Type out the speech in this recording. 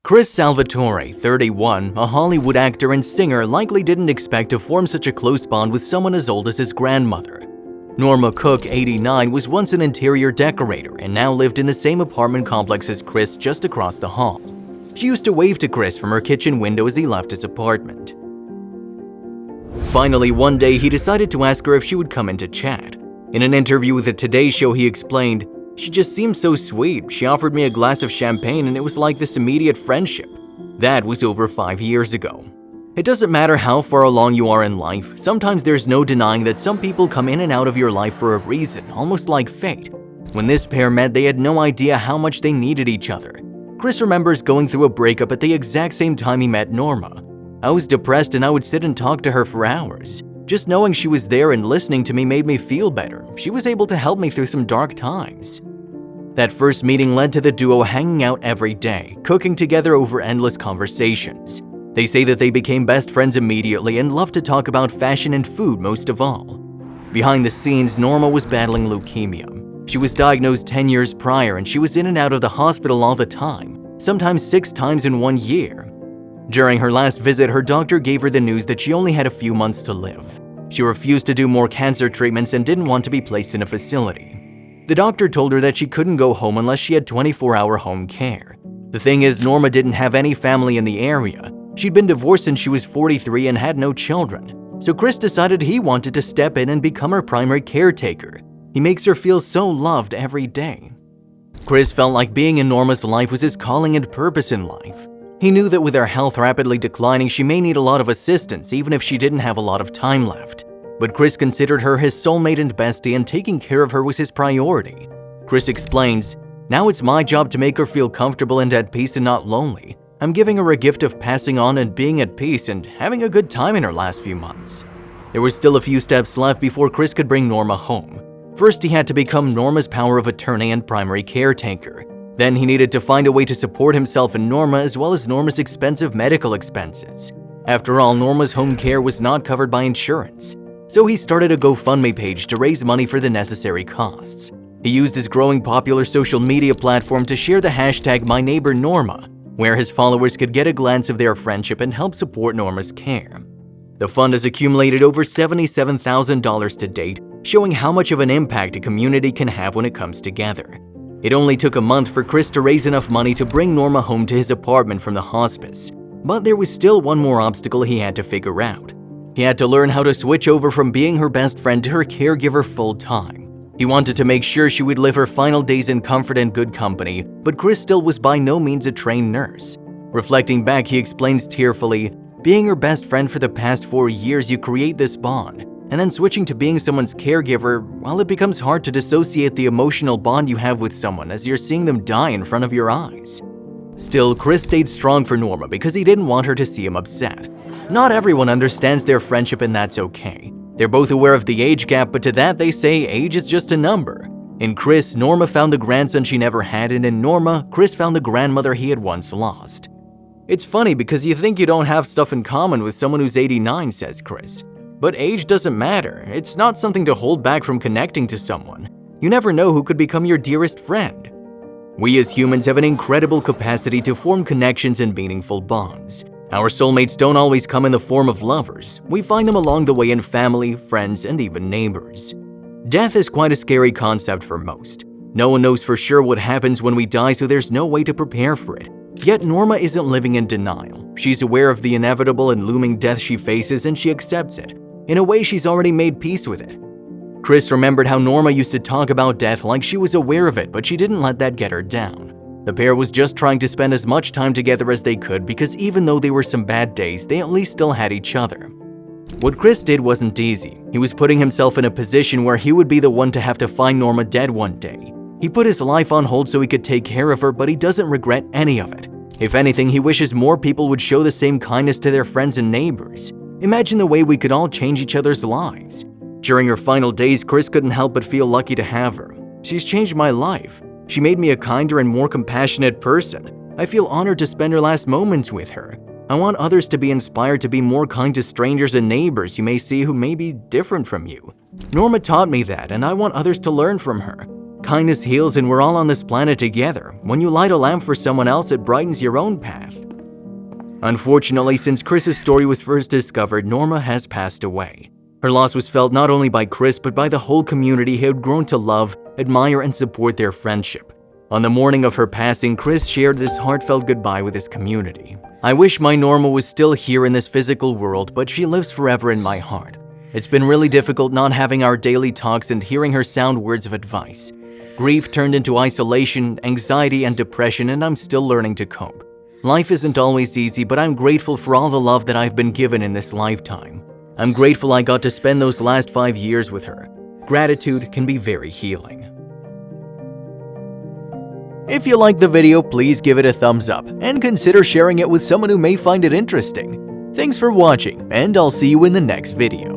Chris Salvatore, 31, a Hollywood actor and singer, likely didn't expect to form such a close bond with someone as old as his grandmother. Norma Cook, 89, was once an interior decorator and now lived in the same apartment complex as Chris just across the hall. She used to wave to Chris from her kitchen window as he left his apartment. Finally, one day he decided to ask her if she would come in to chat. In an interview with the Today Show, he explained, "She just seemed so sweet. She offered me a glass of champagne and it was like this immediate friendship." That was over 5 years ago. It doesn't matter how far along you are in life, sometimes there's no denying that some people come in and out of your life for a reason, almost like fate. When this pair met, they had no idea how much they needed each other. Chris remembers going through a breakup at the exact same time he met Norma. "I was depressed and I would sit and talk to her for hours. Just knowing she was there and listening to me made me feel better. She was able to help me through some dark times." That first meeting led to the duo hanging out every day, cooking together over endless conversations. They say that they became best friends immediately and loved to talk about fashion and food most of all. Behind the scenes, Norma was battling leukemia. She was diagnosed 10 years prior and she was in and out of the hospital all the time, sometimes 6 times in 1 year. During her last visit, her doctor gave her the news that she only had a few months to live. She refused to do more cancer treatments and didn't want to be placed in a facility. The doctor told her that she couldn't go home unless she had 24-hour home care. The thing is, Norma didn't have any family in the area. She'd been divorced since she was 43 and had no children. So Chris decided he wanted to step in and become her primary caretaker. He makes her feel so loved every day. Chris felt like being in Norma's life was his calling and purpose in life. He knew that with her health rapidly declining, she may need a lot of assistance even if she didn't have a lot of time left. But Chris considered her his soulmate and bestie, and taking care of her was his priority. Chris explains, "Now it's my job to make her feel comfortable and at peace and not lonely. I'm giving her a gift of passing on and being at peace and having a good time in her last few months." There were still a few steps left before Chris could bring Norma home. First, he had to become Norma's power of attorney and primary caretaker. Then he needed to find a way to support himself and Norma, as well as Norma's expensive medical expenses. After all, Norma's home care was not covered by insurance. So he started a GoFundMe page to raise money for the necessary costs. He used his growing popular social media platform to share the hashtag #MyNeighborNorma, where his followers could get a glance of their friendship and help support Norma's care. The fund has accumulated over $77,000 to date, showing how much of an impact a community can have when it comes together. It only took a month for Chris to raise enough money to bring Norma home to his apartment from the hospice. But there was still one more obstacle he had to figure out. He had to learn how to switch over from being her best friend to her caregiver full-time. He wanted to make sure she would live her final days in comfort and good company, but Chris still was by no means a trained nurse. Reflecting back, he explains tearfully, "Being her best friend for the past 4 years, you create this bond. And then switching to being someone's caregiver, well, it becomes hard to dissociate the emotional bond you have with someone as you're seeing them die in front of your eyes." Still, Chris stayed strong for Norma because he didn't want her to see him upset. Not everyone understands their friendship, and that's okay. They're both aware of the age gap, but to that they say age is just a number. In Chris, Norma found the grandson she never had, and in Norma, Chris found the grandmother he had once lost. "It's funny because you think you don't have stuff in common with someone who's 89, says Chris. "But age doesn't matter. It's not something to hold back from connecting to someone. You never know who could become your dearest friend." We as humans have an incredible capacity to form connections and meaningful bonds. Our soulmates don't always come in the form of lovers. We find them along the way in family, friends, and even neighbors. Death is quite a scary concept for most. No one knows for sure what happens when we die, so there's no way to prepare for it. Yet Norma isn't living in denial. She's aware of the inevitable and looming death she faces, and she accepts it. In a way, she's already made peace with it. Chris remembered how Norma used to talk about death like she was aware of it, but she didn't let that get her down. The pair was just trying to spend as much time together as they could because even though there were some bad days, they at least still had each other. What Chris did wasn't easy. He was putting himself in a position where he would be the one to have to find Norma dead one day. He put his life on hold so he could take care of her, but he doesn't regret any of it. If anything, he wishes more people would show the same kindness to their friends and neighbors. Imagine the way we could all change each other's lives. During her final days, Chris couldn't help but feel lucky to have her. "She's changed my life. She made me a kinder and more compassionate person. I feel honored to spend her last moments with her. I want others to be inspired to be more kind to strangers and neighbors you may see who may be different from you. Norma taught me that, and I want others to learn from her. Kindness heals and we're all on this planet together. When you light a lamp for someone else, it brightens your own path. Unfortunately, since Chris's story was first discovered, Norma has passed away. Her loss was felt not only by Chris but by the whole community who had grown to love, admire, and support their friendship. On the morning of her passing, Chris shared this heartfelt goodbye with his community. "I wish my Norma was still here in this physical world, but she lives forever in my heart. It's been really difficult not having our daily talks and hearing her sound words of advice. Grief turned into isolation, anxiety, and depression, and I'm still learning to cope. Life isn't always easy, but I'm grateful for all the love that I've been given in this lifetime. I'm grateful I got to spend those last 5 years with her. Gratitude can be very healing." If you liked the video, please give it a thumbs up and consider sharing it with someone who may find it interesting. Thanks for watching, and I'll see you in the next video.